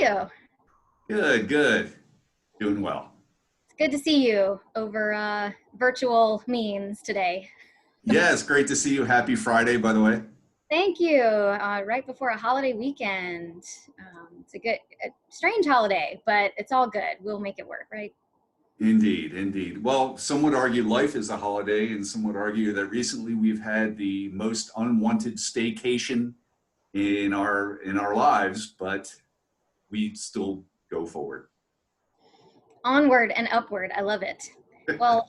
you? Good, good. Doing well. It's good to see you over virtual means today. Yeah, it's great to see you. Happy Friday, by the way. Thank you. Right before a holiday weekend. It's a strange holiday, but it's all good. We'll make it work, right? Indeed, indeed. Well, some would argue life is a holiday, and some would argue that recently we've had the most unwanted staycation in our lives, but we still go forward. Onward and upward. I love it. Well,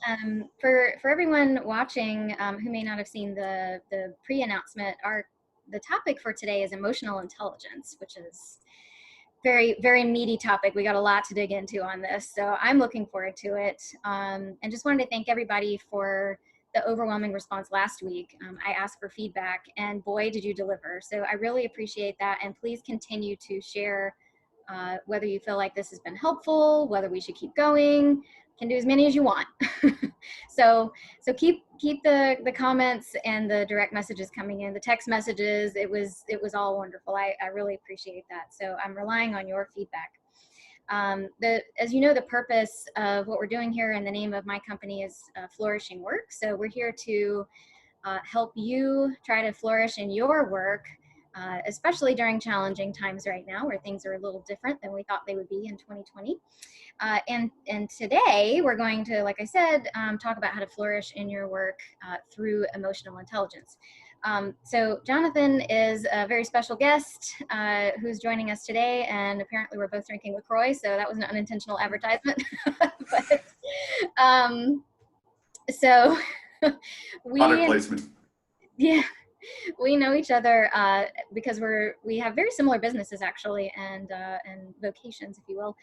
for everyone watching who may not have seen the pre-announcement, the topic for today is emotional intelligence, which is very, very meaty topic. We got a lot to dig into on this, so I'm looking forward to it. And just wanted to thank everybody for the overwhelming response last week. I asked for feedback, and boy, did you deliver. So I really appreciate that, and please continue to share whether you feel like this has been helpful, whether we should keep going. Can do as many as you want. so keep the comments and the direct messages coming in, the text messages. It was all wonderful. I really appreciate that. So I'm relying on your feedback. As you know, the purpose of what we're doing here in the name of my company is Flourishing Work. So we're here to help you try to flourish in your work, especially during challenging times right now where things are a little different than we thought they would be in 2020. And today we're going to, like I said, talk about how to flourish in your work through emotional intelligence. So Jonathan is a very special guest who's joining us today, and apparently we're both drinking LaCroix, so that was an unintentional advertisement. But, so Product we, placement. yeah, we know each other because we have very similar businesses actually, and vocations, if you will.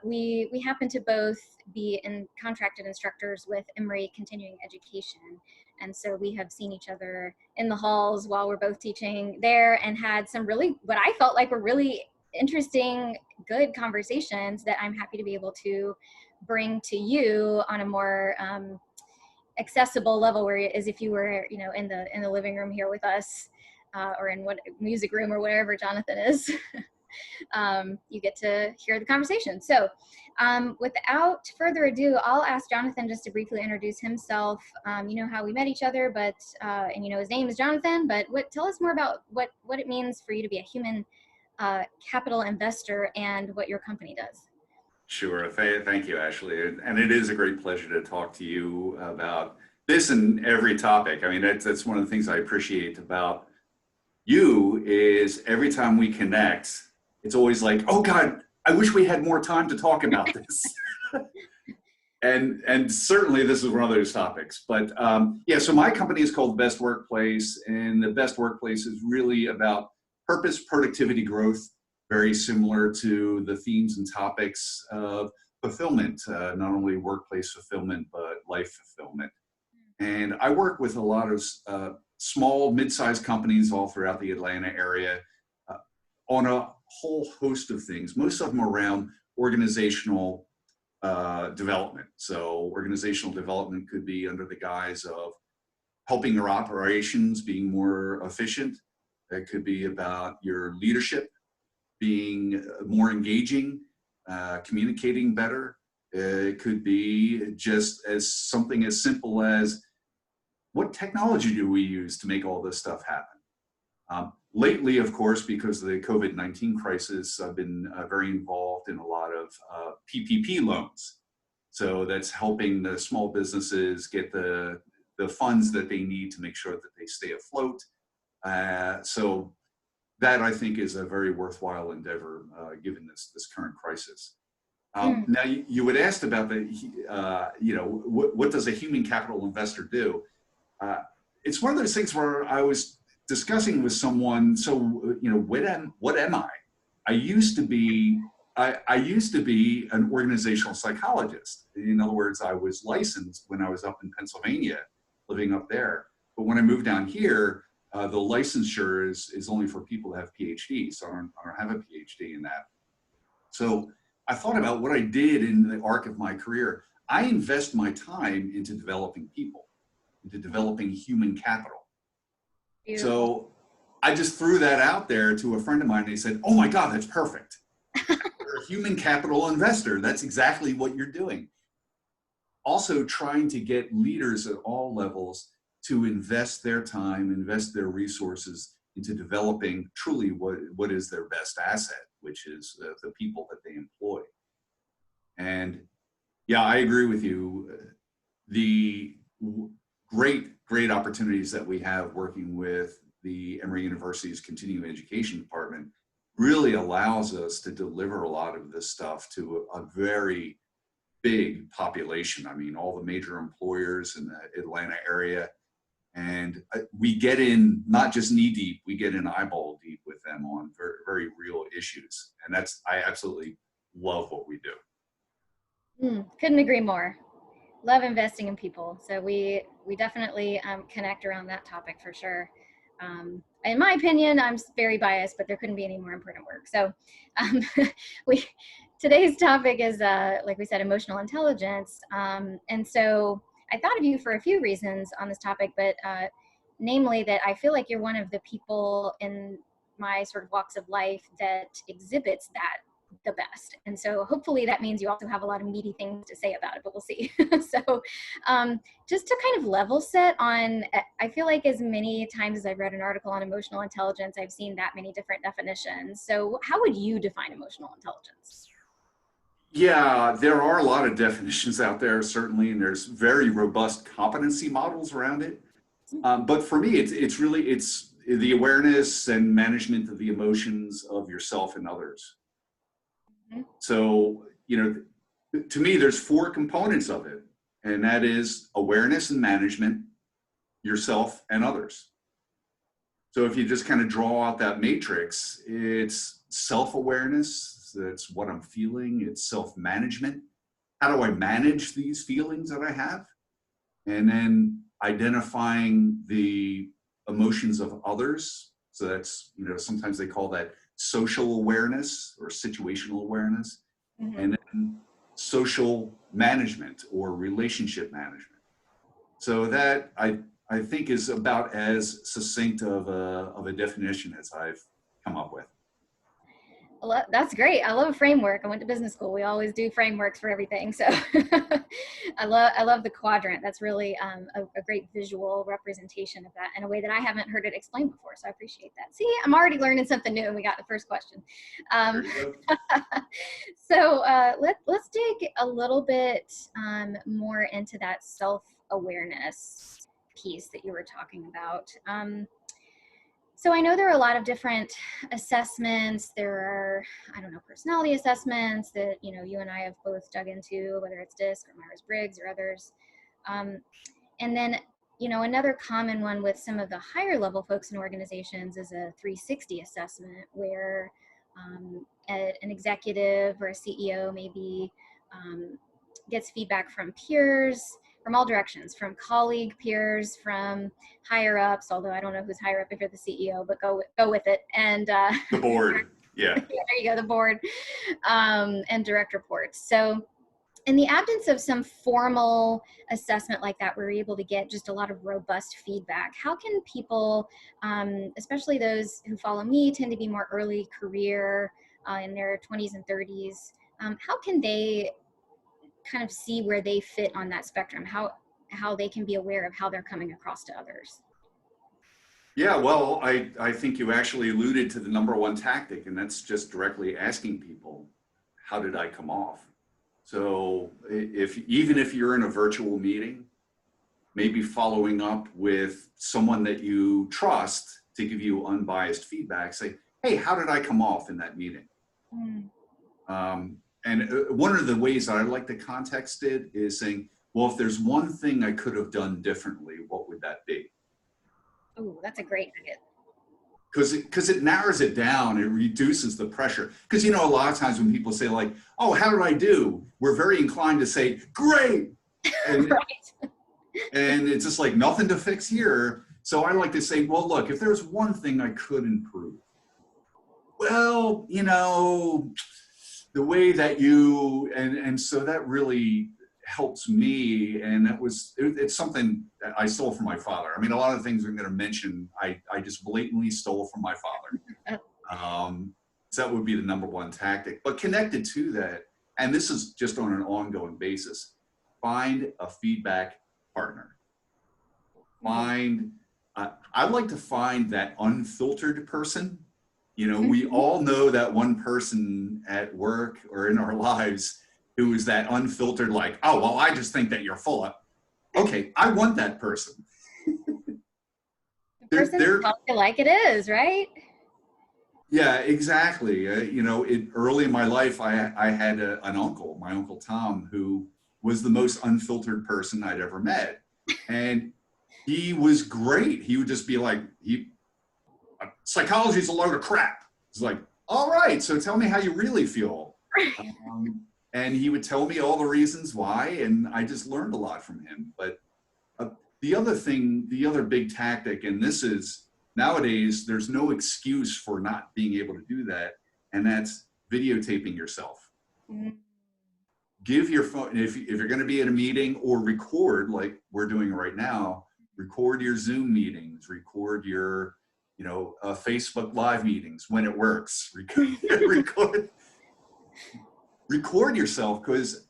We happen to both be contracted instructors with Emory Continuing Education, and so we have seen each other in the halls while we're both teaching there, and had some really, what I felt like were really interesting, good conversations that I'm happy to be able to bring to you on a more accessible level, where as if you were, in the living room here with us, or in what music room or wherever Jonathan is. You get to hear the conversation. So without further ado, I'll ask Jonathan just to briefly introduce himself. You know how we met each other, but and his name is Jonathan, but tell us more about what it means for you to be a human capital investor and what your company does. Sure. Thank you, Ashley. And it is a great pleasure to talk to you about this and every topic. I mean, that's one of the things I appreciate about you is every time we connect, it's always like, oh God, I wish we had more time to talk about this. And certainly this is one of those topics. But yeah, so my company is called The Best Workplace, and The Best Workplace is really about purpose, productivity, growth, very similar to the themes and topics of fulfillment, not only workplace fulfillment, but life fulfillment. And I work with a lot of small, mid-sized companies all throughout the Atlanta area on a whole host of things, most of them around organizational development. So organizational development could be under the guise of helping your operations being more efficient. It could be about your leadership being more engaging, communicating better. It could be just as something as simple as, what technology do we use to make all this stuff happen? Lately, of course, because of the COVID-19 crisis, I've been very involved in a lot of PPP loans. So that's helping the small businesses get the funds that they need to make sure that they stay afloat. So that, I think, is a very worthwhile endeavor given this current crisis. Now, you had asked about what does a human capital investor do? It's one of those things where I was discussing with someone. So, what am I? I used to be an organizational psychologist. In other words, I was licensed when I was up in Pennsylvania, living up there. But when I moved down here, the licensure is only for people that have PhDs. So I don't have a PhD in that. So I thought about what I did in the arc of my career. I invest my time into developing people, into developing human capital. Beautiful. So I just threw that out there to a friend of mine, and he said, oh my God, that's perfect. You're a human capital investor. That's exactly what you're doing. Also trying to get leaders at all levels to invest their time, invest their resources into developing truly what is their best asset, which is the people that they employ. And yeah, I agree with you. The great opportunities that we have working with the Emory University's continuing education department really allows us to deliver a lot of this stuff to a very big population. I mean, all the major employers in the Atlanta area. And we get in not just knee deep, we get in eyeball deep with them on very, very real issues. And I absolutely love what we do. Couldn't agree more. Love investing in people. So we definitely connect around that topic for sure. In my opinion, I'm very biased, but there couldn't be any more important work. So today's topic is, like we said, emotional intelligence. And so I thought of you for a few reasons on this topic, but namely that I feel like you're one of the people in my sort of walks of life that exhibits that the best. And so hopefully that means you also have a lot of meaty things to say about it, but we'll see. So just to kind of level set on, I feel like as many times as I've read an article on emotional intelligence, I've seen that many different definitions. So how would you define emotional intelligence? Yeah, there are a lot of definitions out there, certainly, and there's very robust competency models around it. But for me, it's really the awareness and management of the emotions of yourself and others. So, to me, there's four components of it, and that is awareness and management, yourself and others. So if you just kind of draw out that matrix, it's self-awareness, that's what I'm feeling, it's self-management. How do I manage these feelings that I have? And then identifying the emotions of others. So that's, sometimes they call that social awareness or situational awareness, and then social management or relationship management. So that I think is about as succinct of a definition as I've come up with. That's great. I love a framework. I went to business school. We always do frameworks for everything. So I love the quadrant. That's really a great visual representation of that in a way that I haven't heard it explained before. So I appreciate that. See, I'm already learning something new, and we got the first question. So let's dig a little bit more into that self-awareness piece that you were talking about. So I know there are a lot of different assessments. There are, personality assessments that, you and I have both dug into, whether it's DISC or Myers-Briggs or others. And then, another common one with some of the higher level folks in organizations is a 360 assessment where an executive or a CEO maybe gets feedback from peers, from all directions, from colleague peers, from higher ups, although I don't know who's higher up if you're the CEO, but go with it. And the board, yeah. There you go, the board, and direct reports. So in the absence of some formal assessment like that, we're able to get just a lot of robust feedback. How can people, especially those who follow me, tend to be more early career in their 20s and 30s, how can they kind of see where they fit on that spectrum, how they can be aware of how they're coming across to others? Yeah, well, I think you actually alluded to the number one tactic, and that's just directly asking people, how did I come off? So even if you're in a virtual meeting, maybe following up with someone that you trust to give you unbiased feedback, say, hey, how did I come off in that meeting? And one of the ways that I like to context it is saying, well, if there's one thing I could have done differently, what would that be? Oh, that's a great nugget. Because it narrows it down, it reduces the pressure. Because, a lot of times when people say like, oh, how did I do? We're very inclined to say, great. And, right. And it's just like nothing to fix here. So I like to say, well, look, if there's one thing I could improve, well, the way that and so that really helps me. And it's something that I stole from my father. I mean, a lot of things I'm going to mention, I just blatantly stole from my father. So that would be the number one tactic. But connected to that, and this is just on an ongoing basis, find a feedback partner. I like to find that unfiltered person. You know, we all know that one person at work or in our lives who is that unfiltered, like, oh, well, I just think that you're full of. Okay, I want that person. The person's probably like it is, right? Yeah, exactly. You know, early in my life, I had an uncle, my Uncle Tom, who was the most unfiltered person I'd ever met. And he was great. He would just be like, psychology's a load of crap. It's like, all right, so tell me how you really feel. And he would tell me all the reasons why, and I just learned a lot from him. But the other big tactic, and this is, nowadays, there's no excuse for not being able to do that, and that's videotaping yourself. Give your phone, if you're going to be at a meeting, or record like we're doing right now, record your Zoom meetings, record your, Facebook Live meetings when it works. Record yourself, because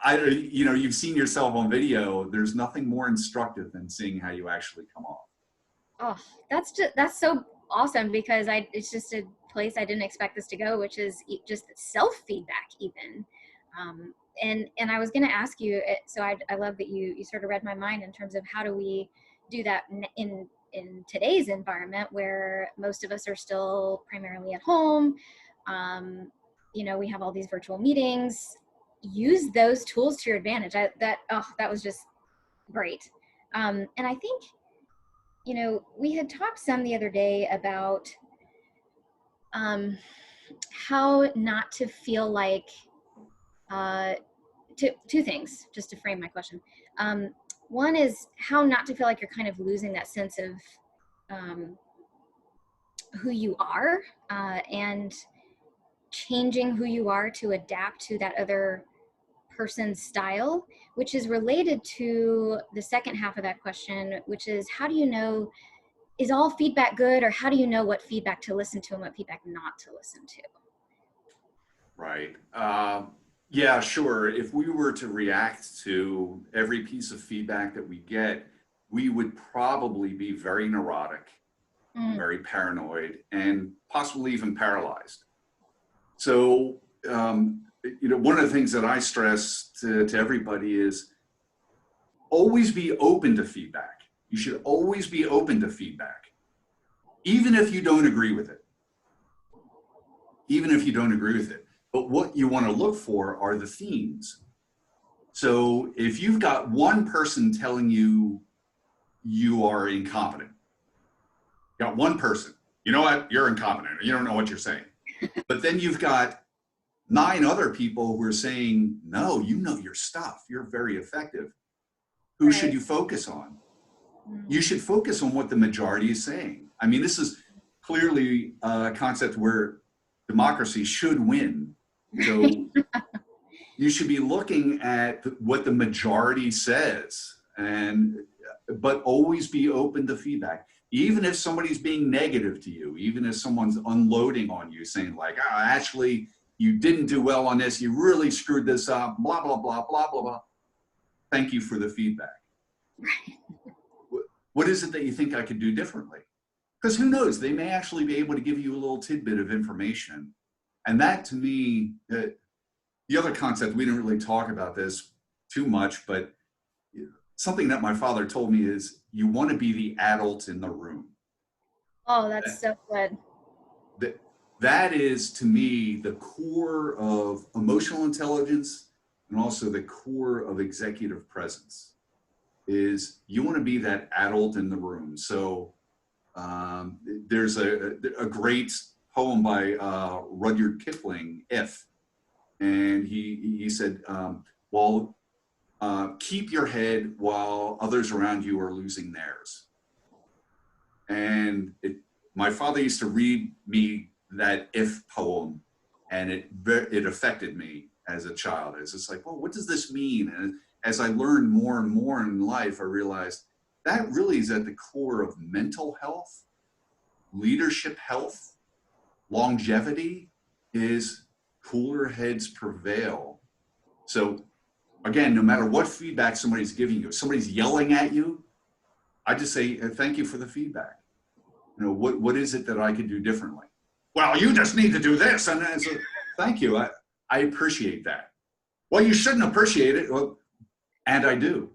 you've seen yourself on video. There's nothing more instructive than seeing how you actually come off. Oh, that's so awesome, because it's just a place I didn't expect this to go, which is just self-feedback even. And I was going to ask you, so I love that you sort of read my mind in terms of how do we do that in today's environment where most of us are still primarily at home. We have all these virtual meetings. Use those tools to your advantage. That was just great. And I think, we had talked some the other day about how not to feel like, two things, just to frame my question. One is how not to feel like you're kind of losing that sense of who you are, and changing who you are to adapt to that other person's style, which is related to the second half of that question, which is how do you know, is all feedback good, or how do you know what feedback to listen to and what feedback not to listen to? Right. Yeah, sure. If we were to react to every piece of feedback that we get, we would probably be very neurotic, very paranoid, and possibly even paralyzed. So, one of the things that I stress to everybody is always be open to feedback. You should always be open to feedback, even if you don't agree with it. Even if you don't agree with it. But what you want to look for are the themes. So if you've got one person telling you you are incompetent, you got one person, you know what, you're incompetent, you don't know what you're saying. But then you've got 9 other people who are saying, no, you know your stuff, you're very effective. Who should you focus on? You should focus on what the majority is saying. I mean, this is clearly a concept where democracy should win. So you should be looking at what the majority says, but always be open to feedback. Even if somebody's being negative to you, even if someone's unloading on you, saying like, Ashley, you didn't do well on this, you really screwed this up, blah, blah, blah, blah, blah, blah. Thank you for the feedback. What is it that you think I could do differently? Because who knows, they may actually be able to give you a little tidbit of information. And that, to me, the other concept, we didn't really talk about this too much, but something that my father told me is you want to be the adult in the room. Oh, that's so good. That is, to me, the core of emotional intelligence, and also the core of executive presence, is you want to be that adult in the room. So there's a great poem by Rudyard Kipling, If, and he said, keep your head while others around you are losing theirs. And my father used to read me that If poem, and it affected me as a child. It's just like, well, what does this mean? And as I learned more and more in life, I realized that really is at the core of mental health, leadership health, longevity. is cooler heads prevail. So again, no matter what feedback somebody's giving you, if somebody's yelling at you, I just say, thank you for the feedback. You know, what is it that I could do differently? Well, you just need to do this. And I said, thank you. I appreciate that. Well, you shouldn't appreciate it. Well, and I do.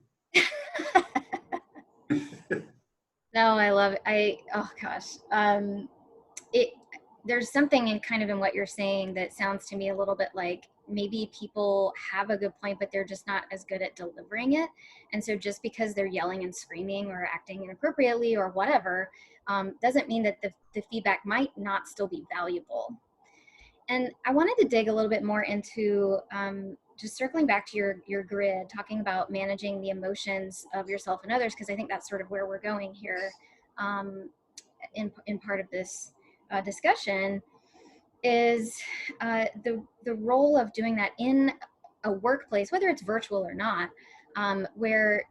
No, I love it. Oh gosh. It, there's something in kind of in what you're saying that sounds to me a little bit like maybe people have a good point, but they're just not as good at delivering it. And so just because they're yelling and screaming or acting inappropriately or whatever, doesn't mean that the feedback might not still be valuable. And I wanted to dig a little bit more into just circling back to your grid, talking about managing the emotions of yourself and others, because I think that's sort of where we're going here in part of this discussion, is the role of doing that in a workplace, whether it's virtual or not, where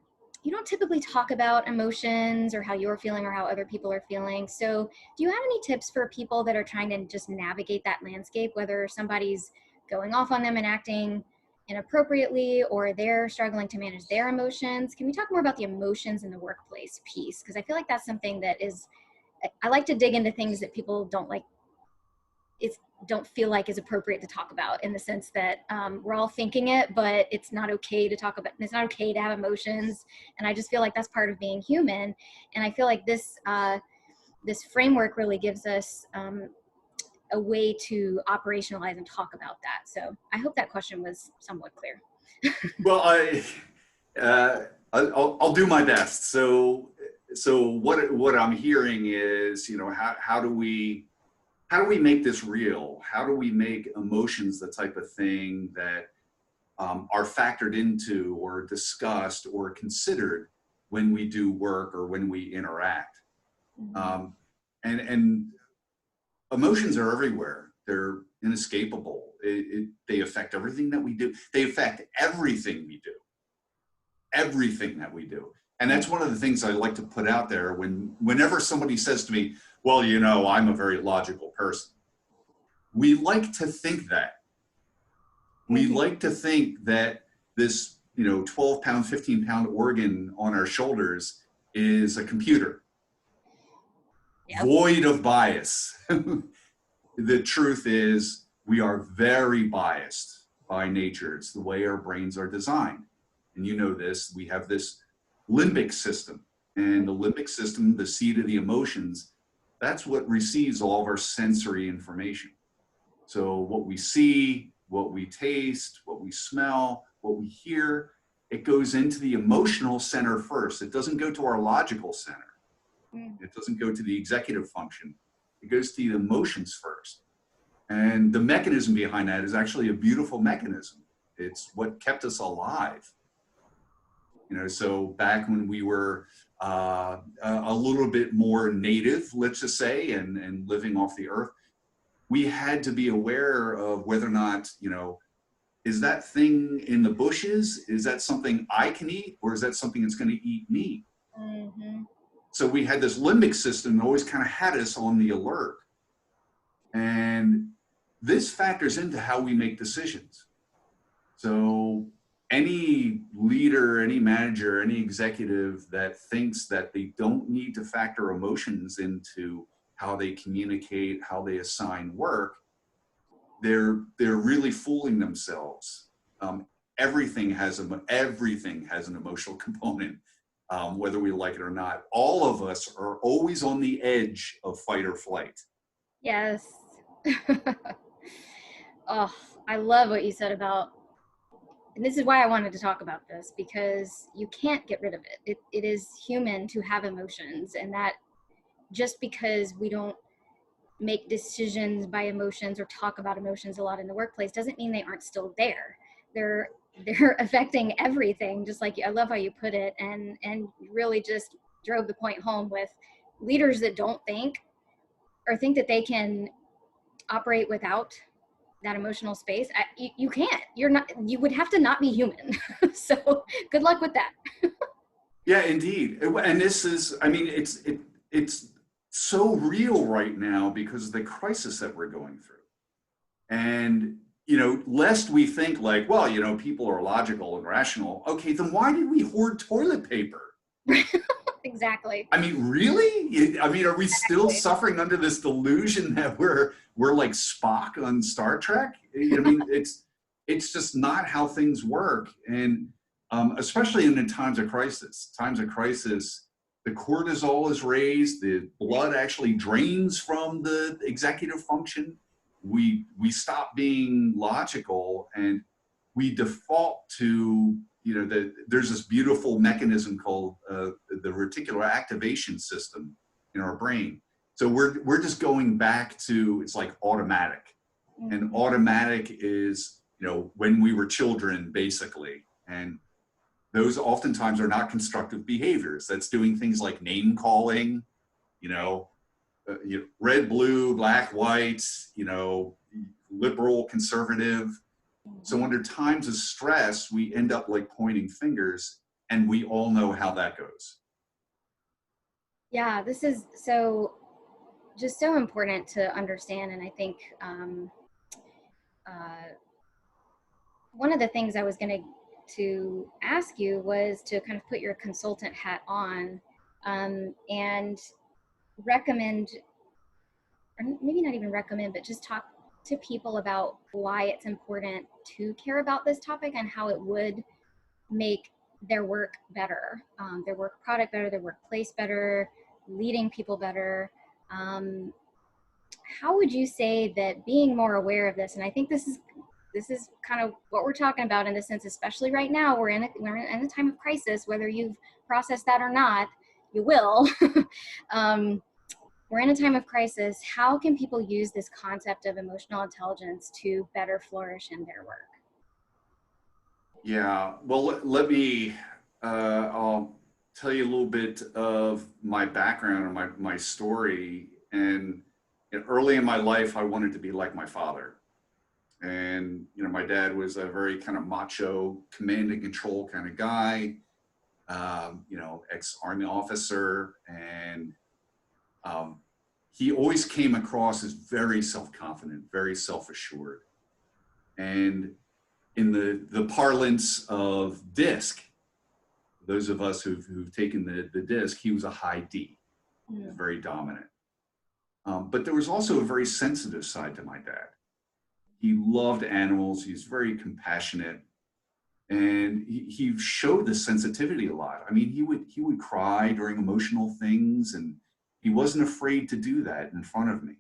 you don't typically talk about emotions or how you're feeling or how other people are feeling. So do you have any tips for people that are trying to just navigate that landscape, whether somebody's going off on them and acting inappropriately or they're struggling to manage their emotions? Can we talk more about the emotions in the workplace piece? Because I feel like that's something that is, I like to dig into things that people don't feel like is appropriate to talk about, in the sense that we're all thinking it, but it's not okay to talk about. It's not okay to have emotions, and I just feel like that's part of being human. And I feel like this framework really gives us a way to operationalize and talk about that. So I hope that question was somewhat clear. Well, I'll do my best. So what I'm hearing is, you know, how do we make this real? How do we make emotions the type of thing that are factored into or discussed or considered when we do work or when we interact? Mm-hmm. And emotions are everywhere. They're inescapable. They affect everything that we do. They affect everything we do. Everything that we do. And that's one of the things I like to put out there whenever somebody says to me, well, you know, I'm a very logical person. We like to think that. We like to think that this, you know, 12-pound, 15-pound organ on our shoulders is a computer, Yep. void of bias. The truth is we are very biased by nature. It's the way our brains are designed. And you know this, we have this limbic system. And the limbic system, the seat of the emotions, that's what receives all of our sensory information. So what we see, what we taste, what we smell, what we hear, it goes into the emotional center first. It doesn't go to our logical center. It doesn't go to the executive function. It goes to the emotions first. And the mechanism behind that is actually a beautiful mechanism. It's what kept us alive. You know, so back when we were a little bit more native, let's just say, and living off the earth, we had to be aware of whether or not, you know, is that thing in the bushes, is that something I can eat, or is that something that's going to eat me? Mm-hmm. So we had this limbic system that always kind of had us on the alert. And this factors into how we make decisions. So any leader, any manager, any executive that thinks that they don't need to factor emotions into how they communicate, how they assign work, they're really fooling themselves. Everything has an emotional component, whether we like it or not. All of us are always on the edge of fight or flight. Yes. Oh, I love what you said about, and this is why I wanted to talk about this, because you can't get rid of it. It is human to have emotions, and that just because we don't make decisions by emotions or talk about emotions a lot in the workplace doesn't mean they aren't still there. They're affecting everything, just like I love how you put it, and really just drove the point home with leaders that don't think or think that they can operate without that emotional space. You can't. You're not. You would have to not be human. So good luck with that. Yeah, indeed. And this is, I mean, it's, so real right now because of the crisis that we're going through. And, lest we think like, well, people are logical and rational. Okay, then why did we hoard toilet paper? Exactly. I mean, really? I mean, are we still Exactly. suffering under this delusion that we're like Spock on Star Trek? I mean, it's just not how things work. And especially in the times of crisis, the cortisol is raised, the blood actually drains from the executive function. We stop being logical, and we default to, there's this beautiful mechanism called the reticular activation system in our brain. So we're just going back to, it's like automatic. And automatic is, when we were children, basically. And those oftentimes are not constructive behaviors. That's doing things like name calling, red, blue, black, white, liberal, conservative. So under times of stress, we end up like pointing fingers, and we all know how that goes. Yeah, this is just so important to understand. And I think one of the things I was going to ask you was to kind of put your consultant hat on, and recommend, or maybe not even recommend, but just talk to people about why it's important to care about this topic and how it would make their work better, their work product better, their workplace better, leading people better. How would you say that being more aware of this, and I think this is kind of what we're talking about in the sense, especially right now, we're in a time of crisis, whether you've processed that or not, you will. We're in a time of crisis. How can people use this concept of emotional intelligence to better flourish in their work? Yeah, well, let me, I'll tell you a little bit of my background and my story. And early in my life, I wanted to be like my father. And, my dad was a very kind of macho, command and control kind of guy, ex-Army officer. And he always came across as very self-confident, very self-assured. And in the parlance of DISC, those of us who've taken the DISC, he was a high D. He was very dominant. But there was also a very sensitive side to my dad. He loved animals. He's very compassionate. And he showed this sensitivity a lot. I mean, he would cry during emotional things, and he wasn't afraid to do that in front of me.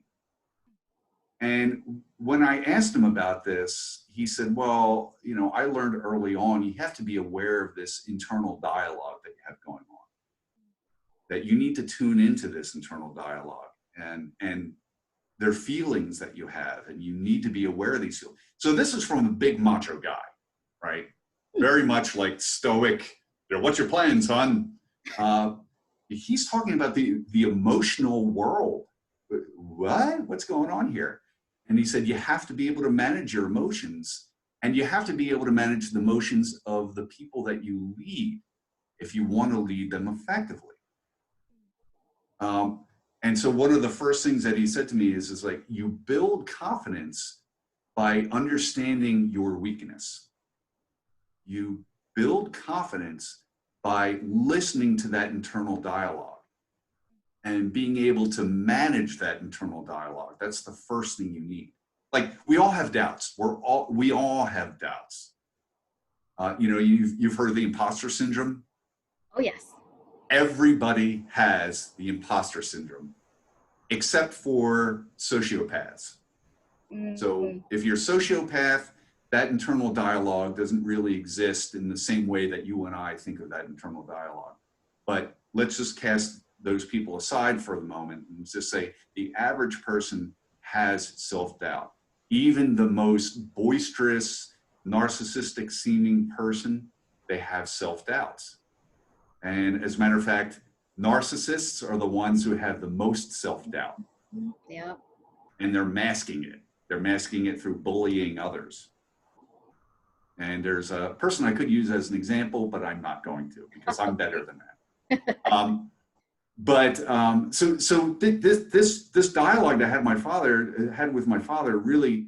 And when I asked him about this, he said, well, I learned early on, you have to be aware of this internal dialogue that you have going on, that you need to tune into this internal dialogue and their feelings that you have, and you need to be aware of these feelings. So this is from a big macho guy, right? Very much like stoic, what's your plan, son? He's talking about the emotional world. What's going on here? And he said, you have to be able to manage your emotions, and you have to be able to manage the emotions of the people that you lead if you want to lead them effectively. And so one of the first things that he said to me is like, you build confidence by understanding your weakness. You build confidence by listening to that internal dialogue and being able to manage that internal dialogue. That's the first thing you need. Like, we all have doubts. We all have doubts. You've heard of the imposter syndrome? Oh, yes. Everybody has the imposter syndrome, except for sociopaths. So if you're a sociopath, that internal dialogue doesn't really exist in the same way that you and I think of that internal dialogue. But let's just cast those people aside for the moment and just say the average person has self-doubt. Even the most boisterous, narcissistic seeming person, they have self-doubts. And as a matter of fact, narcissists are the ones who have the most self-doubt. Yeah. And they're masking it. They're masking it through bullying others. And there's a person I could use as an example, but I'm not going to, because I'm better than that. So this dialogue that I had with my father really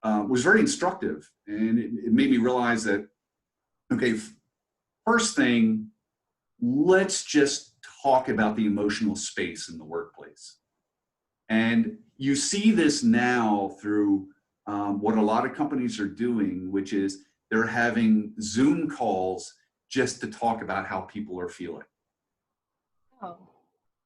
was very instructive. And it made me realize that, okay, first thing, let's just talk about the emotional space in the workplace. And you see this now through what a lot of companies are doing, which is they're having Zoom calls just to talk about how people are feeling. Oh.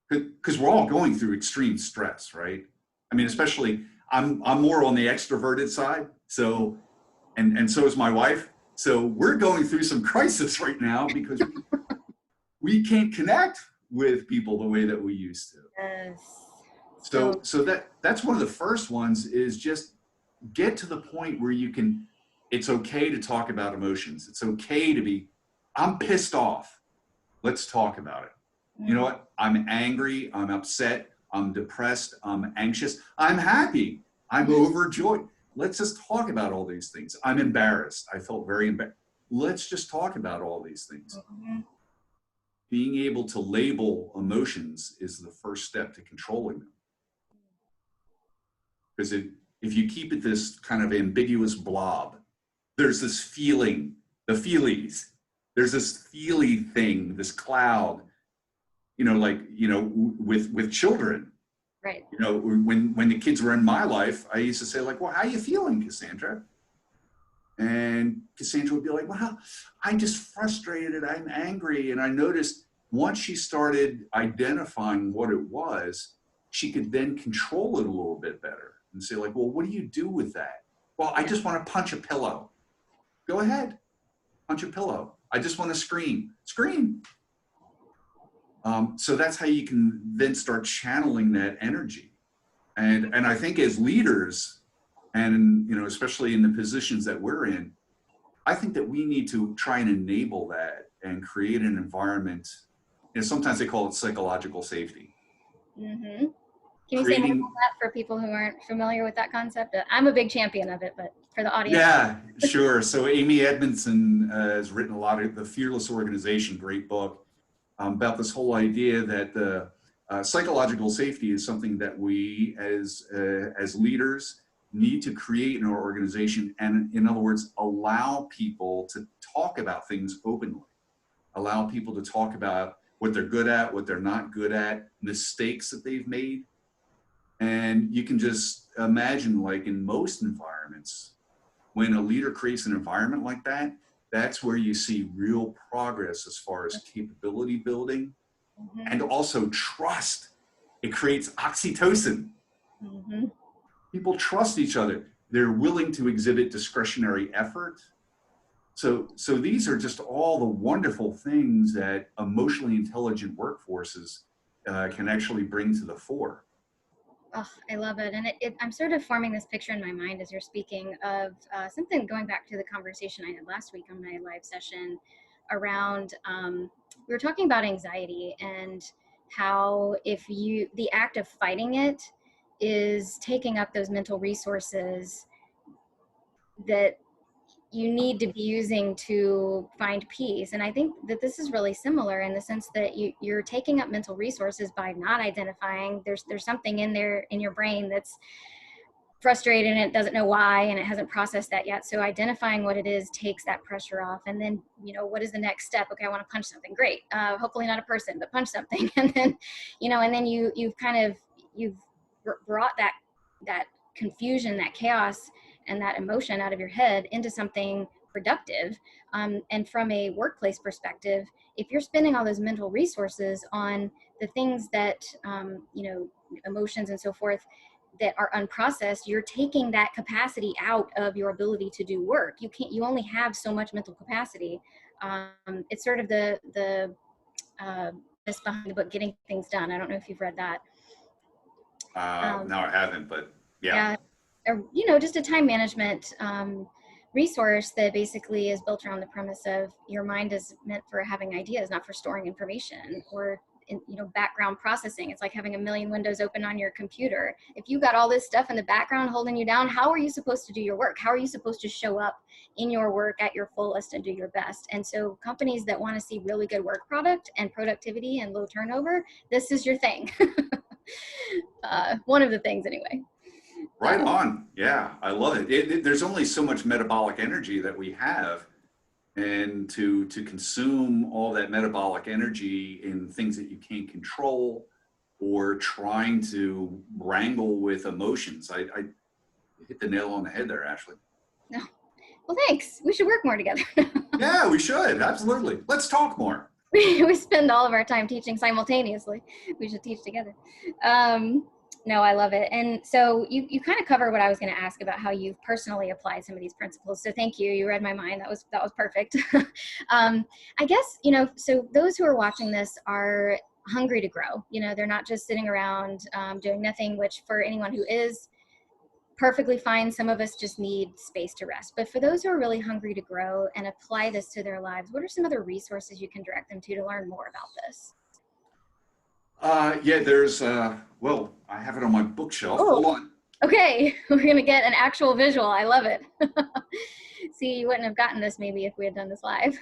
Because we're all going through extreme stress, right? I mean, especially I'm more on the extroverted side, so and so is my wife. So we're going through some crisis right now because we can't connect with people the way that we used to. Yes. So that's one of the first ones, is just get to the point where you can, it's okay to talk about emotions. It's okay to be, I'm pissed off. Let's talk about it. You know what? I'm angry, I'm upset, I'm depressed, I'm anxious, I'm happy, I'm overjoyed. Let's just talk about all these things. I'm embarrassed. I felt very embarrassed. Let's just talk about all these things. Being able to label emotions is the first step to controlling them. Because if you keep it this kind of ambiguous blob, there's this feeling, the feelies, there's this feely thing, this cloud, with children. Right. When the kids were in my life, I used to say, like, well, how are you feeling, Cassandra? And Cassandra would be like, well, I'm just frustrated, I'm angry. And I noticed once she started identifying what it was, she could then control it a little bit better and say, like, well, what do you do with that? Well, I just want to punch a pillow. Go ahead, punch a pillow. I just want to scream. So that's how you can then start channeling that energy. And I think as leaders, and especially in the positions that we're in, I think that we need to try and enable that and create an environment. Sometimes they call it psychological safety. Mm-hmm. Can you say more about that for people who aren't familiar with that concept? I'm a big champion of it, but for the audience. Yeah, sure. So Amy Edmondson has written a lot of The Fearless Organization, great book, about this whole idea that the psychological safety is something that we as leaders need to create in our organization. And in other words, allow people to talk about things openly, allow people to talk about what they're good at, what they're not good at, mistakes that they've made. And you can just imagine, like in most environments, when a leader creates an environment like that, that's where you see real progress as far as capability building and also trust. It creates oxytocin. People trust each other. They're willing to exhibit discretionary effort. So these are just all the wonderful things that emotionally intelligent workforces can actually bring to the fore. Oh, I love it. And I'm sort of forming this picture in my mind as you're speaking of something going back to the conversation I had last week on my live session around, we were talking about anxiety and how the act of fighting it is taking up those mental resources that you need to be using to find peace. And I think that this is really similar in the sense that you're taking up mental resources by not identifying there's something in there in your brain that's frustrated and it doesn't know why and it hasn't processed that yet. So identifying what it is takes that pressure off. And then, what is the next step? Okay, I want to punch something. Great. Hopefully not a person, but punch something. And then, and then you've brought that confusion, that chaos, and that emotion out of your head into something productive. And from a workplace perspective, if you're spending all those mental resources on the things that, emotions and so forth that are unprocessed, you're taking that capacity out of your ability to do work. You only have so much mental capacity. It's sort of the this behind the book, Getting Things Done. I don't know if you've read that. No, I haven't, but yeah. Just a time management resource that basically is built around the premise of your mind is meant for having ideas, not for storing information or background processing. It's like having a million windows open on your computer. If you got all this stuff in the background holding you down, how are you supposed to do your work? How are you supposed to show up in your work at your fullest and do your best? And so companies that want to see really good work product and productivity and low turnover, this is your thing. One of the things anyway. Right on. Yeah, I love it. There's only so much metabolic energy that we have, and to consume all that metabolic energy in things that you can't control or trying to wrangle with emotions. I hit the nail on the head there, Ashley. No. Well, thanks. We should work more together. Yeah, we should. Absolutely. Let's talk more. We spend all of our time teaching simultaneously. We should teach together. No, I love it. And so you kind of cover what I was going to ask about how you've personally applied some of these principles. So thank you. You read my mind. That was perfect. I guess, so those who are watching this are hungry to grow. They're not just sitting around doing nothing, which for anyone who is perfectly fine. Some of us just need space to rest. But for those who are really hungry to grow and apply this to their lives, what are some other resources you can direct them to learn more about this? Yeah, there's, well, I have it on my bookshelf. Oh, Hold on. okay. We're going to get an actual visual. I love it. See, you wouldn't have gotten this maybe if we had done this live.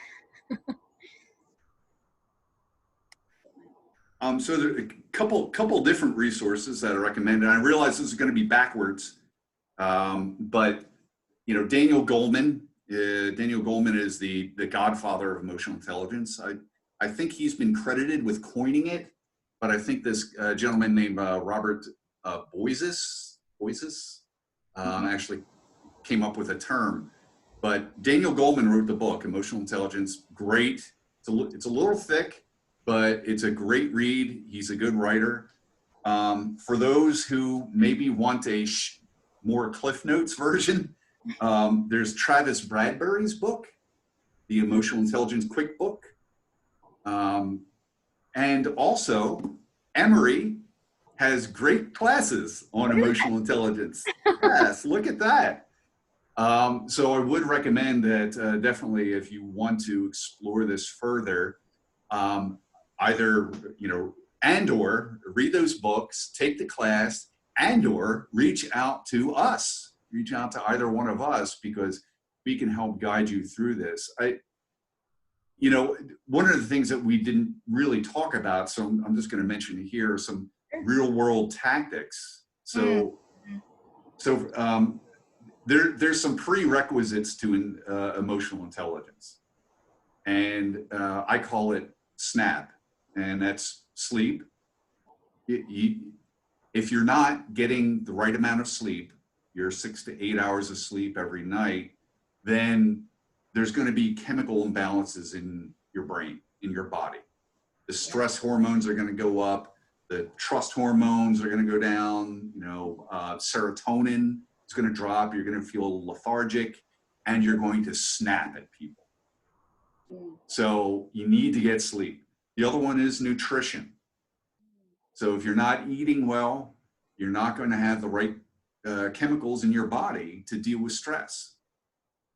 So there are a couple different resources that I recommend, and I realize this is going to be backwards, but Daniel Goleman. Daniel Goleman is the godfather of emotional intelligence. I think he's been credited with coining it, but I think this gentleman named Robert Boises actually came up with a term. But Daniel Goleman wrote the book, Emotional Intelligence. Great. It's a little thick, but it's a great read. He's a good writer. For those who maybe want a more Cliff Notes version, there's Travis Bradberry's book, The Emotional Intelligence Quick Book. And also, Emory has great classes on emotional intelligence. Yes, look at that. So I would recommend that definitely if you want to explore this further, either, and or read those books, take the class, and or reach out to us, reach out to either one of us, because we can help guide you through this. One of the things that we didn't really talk about, so I'm just going to mention here some real world tactics. So there's some prerequisites to emotional intelligence, and I call it SNAP, and that's sleep. If you're not getting the right amount of sleep, your 6 to 8 hours of sleep every night, then there's going to be chemical imbalances in your brain, in your body. The stress hormones are going to go up. The trust hormones are going to go down. Serotonin is going to drop. You're going to feel lethargic, and you're going to snap at people. So you need to get sleep. The other one is nutrition. So if you're not eating well, you're not going to have the right chemicals in your body to deal with stress.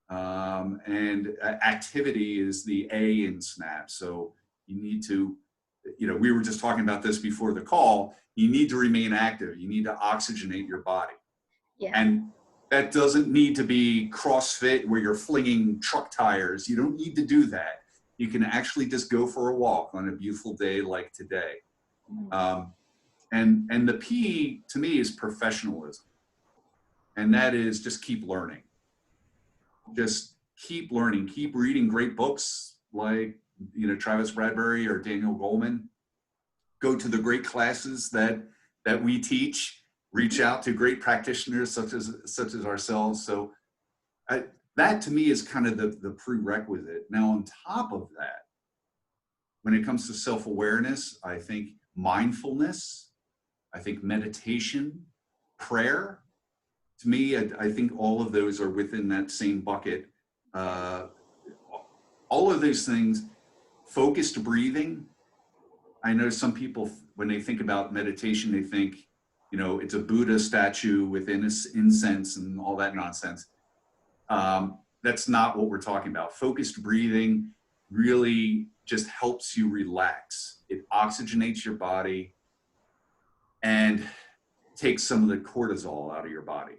And activity is the A in SNAP. So you need to, we were just talking about this before the call. You need to remain active. You need to oxygenate your body. Yeah. And that doesn't need to be CrossFit where you're flinging truck tires. You don't need to do that. You can actually just go for a walk on a beautiful day like today. And the P to me is professionalism. And that is just keep learning. Just keep learning, keep reading great books like, Travis Bradberry or Daniel Goleman. Go to the great classes that we teach, reach out to great practitioners such as ourselves. So that to me is kind of the prerequisite. Now, on top of that, when it comes to self-awareness, I think mindfulness, I think meditation, prayer, to me, I think all of those are within that same bucket. All of those things, focused breathing. I know some people, when they think about meditation, they think, it's a Buddha statue with incense and all that nonsense. That's not what we're talking about. Focused breathing really just helps you relax. It oxygenates your body and takes some of the cortisol out of your body.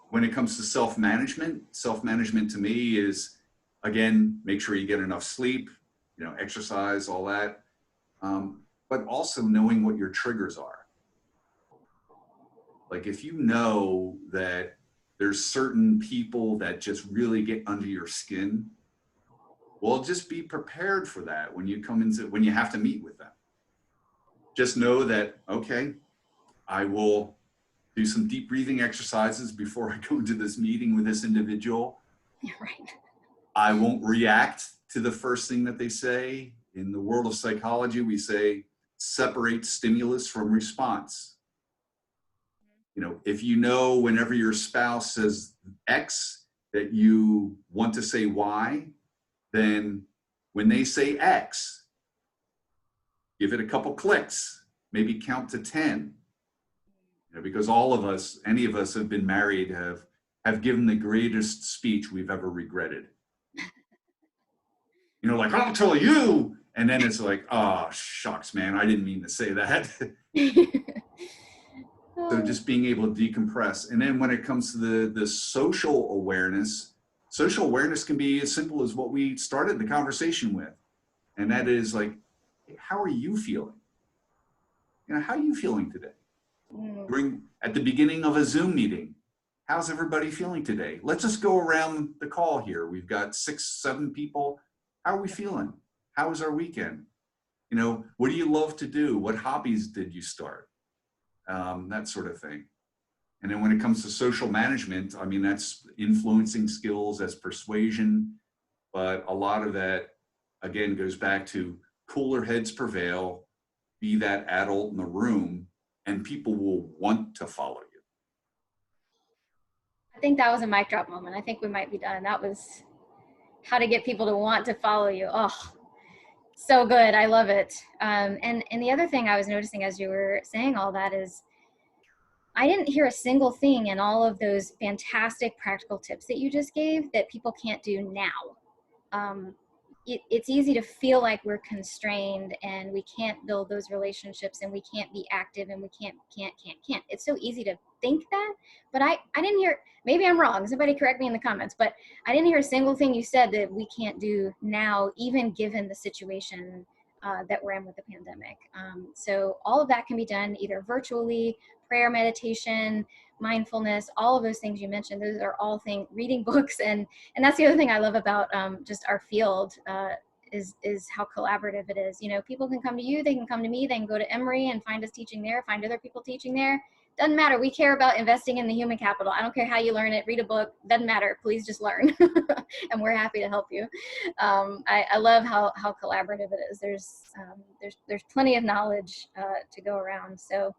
When it comes to self-management to me is, again, make sure you get enough sleep, exercise, all that, but also knowing what your triggers are. Like if you know that there's certain people that just really get under your skin, well, just be prepared for that when you come into, when you have to meet with them. Just know that, okay, I will do some deep breathing exercises before I go into this meeting with this individual. Yeah, right. I won't react to the first thing that they say. In the world of psychology, we say separate stimulus from response. You know, if you know whenever your spouse says X that you want to say Y, then when they say X, give it a couple clicks, maybe count to 10. You know, because all of us, any of us have been married, have given the greatest speech we've ever regretted. You know, like, I'll tell you. And then it's like, oh, shucks, man, I didn't mean to say that. So just being able to decompress. And then when it comes to the social awareness can be as simple as what we started the conversation with. And that is like, how are you feeling? You know, how are you feeling today? At the beginning of a Zoom meeting, how's everybody feeling today? Let's just go around the call here. We've got 6, 7 people. How are we feeling? How was our weekend? You know, what do you love to do? What hobbies did you start? That sort of thing. And then when it comes to social management, I mean, that's influencing skills, that's persuasion, but a lot of that, again, goes back to cooler heads prevail, be that adult in the room, and people will want to follow you. I think that was a mic drop moment. I think we might be done. That was how to get people to want to follow you. Oh, so good. I love it. And the other thing I was noticing as you were saying all that is I didn't hear a single thing in all of those fantastic practical tips that you just gave that people can't do now. It's easy to feel like we're constrained and we can't build those relationships and we can't be active and we can't. It's so easy to think that, but I didn't hear, maybe I'm wrong, somebody correct me in the comments, but I didn't hear a single thing you said that we can't do now, even given the situation that we're in with the pandemic. So all of that can be done either virtually, prayer, meditation, mindfulness, all of those things you mentioned. Those are all things, reading books, and that's the other thing I love about just our field is how collaborative it is. You know, people can come to you, they can come to me, they can go to Emory and find us teaching there, find other people teaching there. Doesn't matter. We care about investing in the human capital. I don't care how you learn it. Read a book. Doesn't matter. Please just learn, and we're happy to help you. I love how collaborative it is. There's plenty of knowledge to go around. So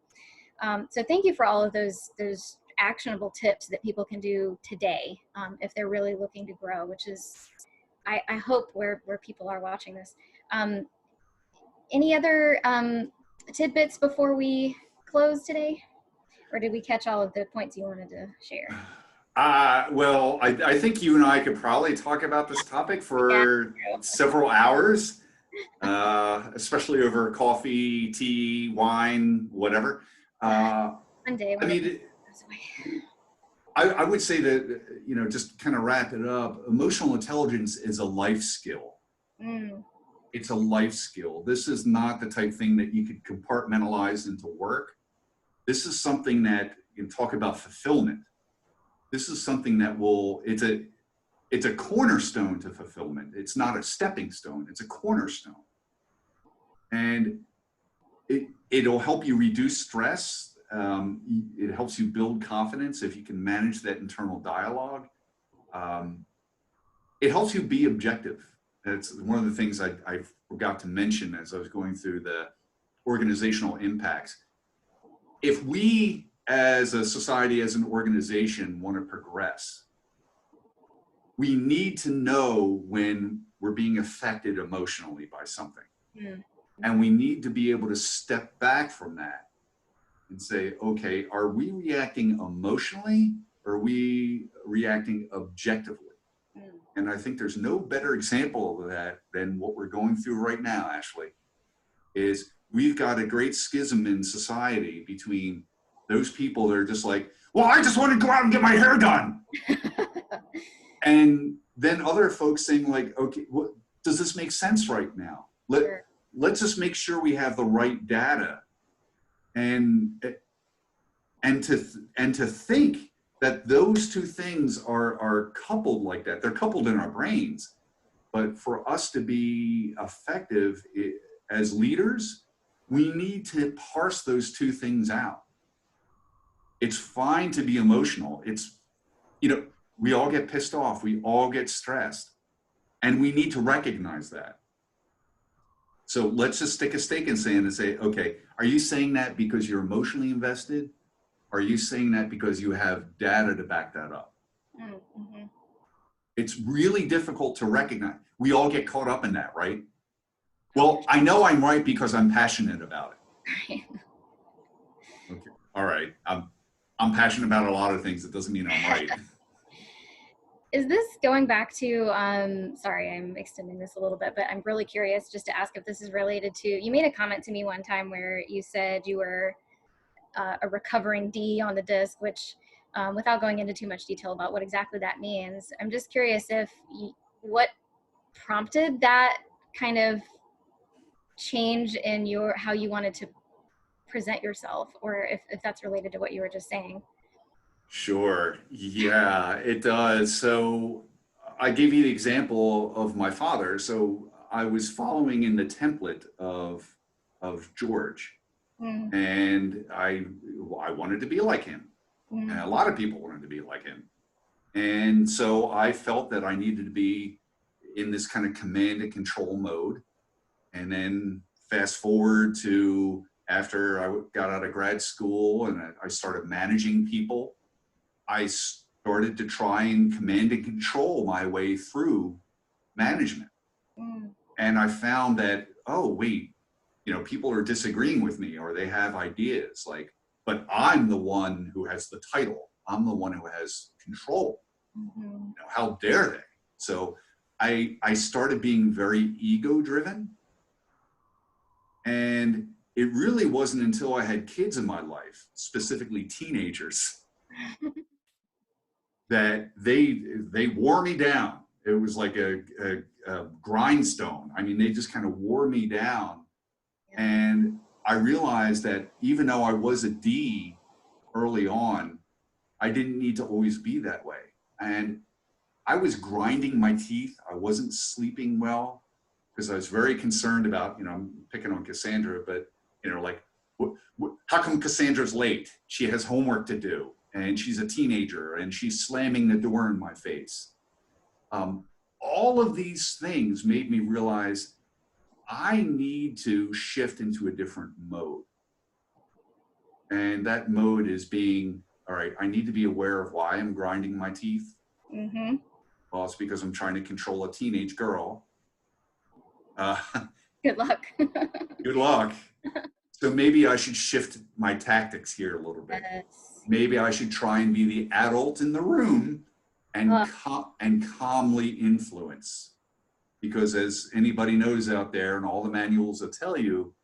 thank you for all of those actionable tips that people can do today if they're really looking to grow, which is I hope where people are watching this. Any other tidbits before we close today? Or did we catch all of the points you wanted to share? Well, I think you and I could probably talk about this topic for several hours, especially over coffee, tea, wine, whatever. One day. I mean, I would say that, you know, just kind of wrap it up, emotional intelligence is a life skill. It's a life skill. This is not the type thing that you could compartmentalize into work. This is something that you can talk about fulfillment. This is something that it's a cornerstone to fulfillment. It's not a stepping stone, it's a cornerstone. And it'll help you reduce stress. It helps you build confidence if you can manage that internal dialogue. It helps you be objective. That's one of the things I forgot to mention as I was going through the organizational impacts. If we as a society, as an organization, want to progress, we need to know when we're being affected emotionally by something. And we need to be able to step back from that and say, okay, are we reacting emotionally or are we reacting objectively? And I think there's no better example of that than what we're going through right now, Ashley, is we've got a great schism in society between those people that are just like, well, I just want to go out and get my hair done. And then other folks saying like, okay, does this make sense right now? Let's just make sure we have the right data. And and to think that those two things are coupled like that. They're coupled in our brains. But for us to be effective as leaders, we need to parse those two things out. It's fine to be emotional. It's, we all get pissed off. We all get stressed. And we need to recognize that. So let's just stick a stake in sand and say, okay, are you saying that because you're emotionally invested? Or are you saying that because you have data to back that up? Mm-hmm. It's really difficult to recognize. We all get caught up in that, right? Well, I know I'm right because I'm passionate about it. Okay, all right. I'm passionate about a lot of things. It doesn't mean I'm right. Is this going back to, sorry, I'm extending this a little bit, but I'm really curious just to ask if this is related to, you made a comment to me one time where you said you were a recovering D on the disc, which without going into too much detail about what exactly that means, I'm just curious if what prompted that kind of change in how you wanted to present yourself, or if that's related to what you were just saying. Sure. Yeah, it does. So I gave you the example of my father. So I was following in the template of George, and I wanted to be like him. And a lot of people wanted to be like him. And so I felt that I needed to be in this kind of command and control mode. And then fast forward to after I got out of grad school and I started managing people, I started to try and command and control my way through management. And I found that, oh, wait, people are disagreeing with me or they have ideas like, but I'm the one who has the title. I'm the one who has control. How dare they? So I started being very ego driven. And it really wasn't until I had kids in my life, specifically teenagers, that they wore me down. It was like a grindstone. I mean, they just kind of wore me down. And I realized that even though I was a D early on, I didn't need to always be that way. And I was grinding my teeth. I wasn't sleeping well because I was very concerned about, I'm picking on Cassandra, but, like, how come Cassandra's late? She has homework to do and she's a teenager and she's slamming the door in my face. All of these things made me realize I need to shift into a different mode. And that mode is being, all right, I need to be aware of why I'm grinding my teeth. Well, it's because I'm trying to control a teenage girl. Good luck. Good luck. So maybe I should shift my tactics here a little bit. Yes. Maybe I should try and be the adult in the room and calmly influence. Because as anybody knows out there, and all the manuals will tell you,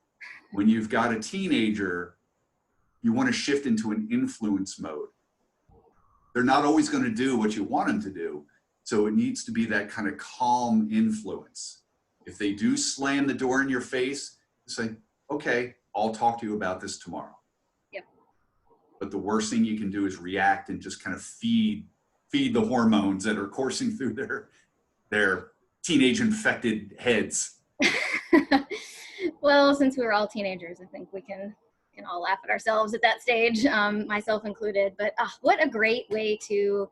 when you've got a teenager, you want to shift into an influence mode. They're not always going to do what you want them to do. So it needs to be that kind of calm influence. If they do slam the door in your face, say, okay, I'll talk to you about this tomorrow. Yep. But the worst thing you can do is react and just kind of feed the hormones that are coursing through their teenage infected heads. Well, since we were all teenagers, I think we can all laugh at ourselves at that stage, myself included. But what a great way to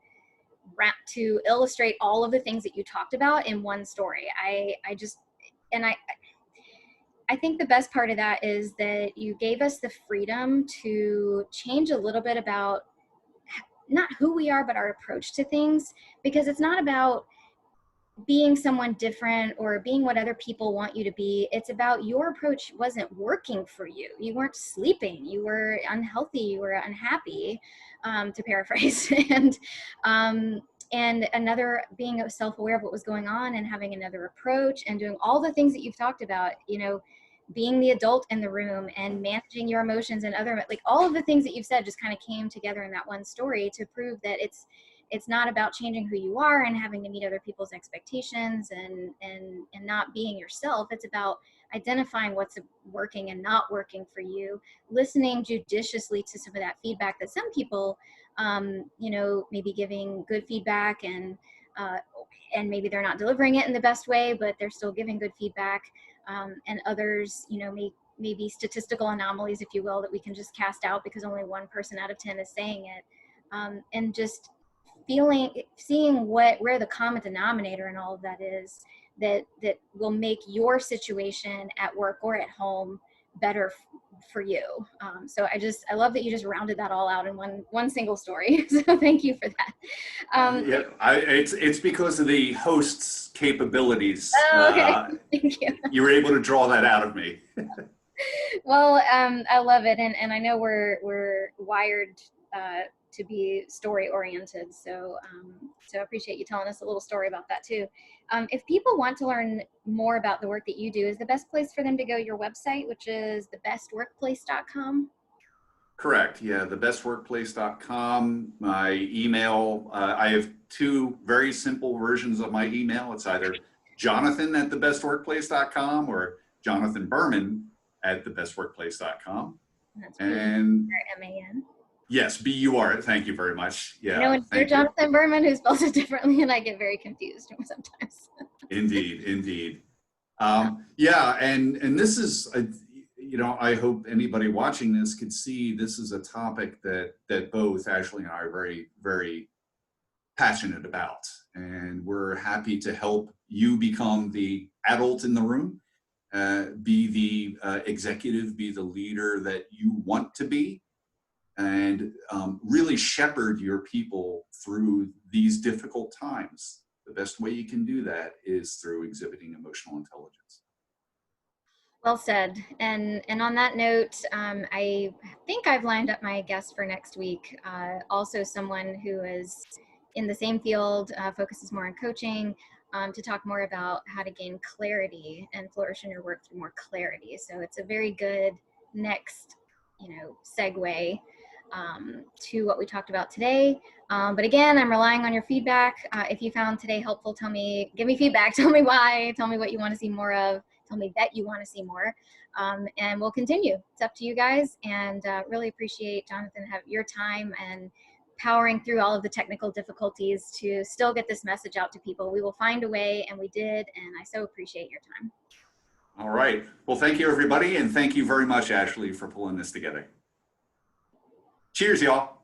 illustrate all of the things that you talked about in one story. I think the best part of that is that you gave us the freedom to change a little bit about not who we are, but our approach to things, because it's not about being someone different or being what other people want you to be. It's about your approach wasn't working for you. You weren't sleeping. You were unhealthy. You were unhappy, to paraphrase. And another, being self-aware of what was going on and having another approach and doing all the things that you've talked about, being the adult in the room and managing your emotions and like all of the things that you've said just kind of came together in that one story to prove that it's not about changing who you are and having to meet other people's expectations and not being yourself. It's about identifying what's working and not working for you, listening judiciously to some of that feedback that some people, you know, maybe giving good feedback and maybe they're not delivering it in the best way, but they're still giving good feedback. And others, you know, maybe statistical anomalies, if you will, that we can just cast out because only 1 person out of 10 is saying it. And just seeing where the common denominator in all of that is, that will make your situation at work or at home better for you. So I love that you just rounded that all out in one single story. So thank you for that. Yeah, it's because of the host's capabilities. Oh, okay. Thank you. You were able to draw that out of me. Well, I love it, and I know we're wired to be story oriented. So I appreciate you telling us a little story about that too. If people want to learn more about the work that you do, is the best place for them to go your website, which is thebestworkplace.com? Correct. Yeah, thebestworkplace.com. My email, I have 2 very simple versions of my email. It's either Jonathan@thebestworkplace.com or Jonathan Burman at thebestworkplace.com. That's And B-U-R-M-A-N. yes, BUR. Thank you very much. Yeah. You know, you're Jonathan Burman who spells it differently, and I get very confused sometimes. Indeed, indeed. Yeah, and this is, you know, I hope anybody watching this could see this is a topic that both Ashley and I are very, very passionate about. And we're happy to help you become the adult in the room, be the executive, be the leader that you want to be, and really shepherd your people through these difficult times. The best way you can do that is through exhibiting emotional intelligence. Well said. And on that note, I think I've lined up my guest for next week. Also someone who is in the same field, focuses more on coaching, to talk more about how to gain clarity and flourish in your work through more clarity. So it's a very good next, you know, segue to what we talked about today. But again, I'm relying on your feedback. If you found today helpful, give me feedback, tell me why, tell me what you want to see more of, tell me that you want to see more, and we'll continue. It's up to you guys, and really appreciate, Jonathan, have your time and powering through all of the technical difficulties to still get this message out to people. We will find a way, and we did, and I so appreciate your time. All right. Well, thank you, everybody, and thank you very much, Ashley, for pulling this together. Cheers, y'all.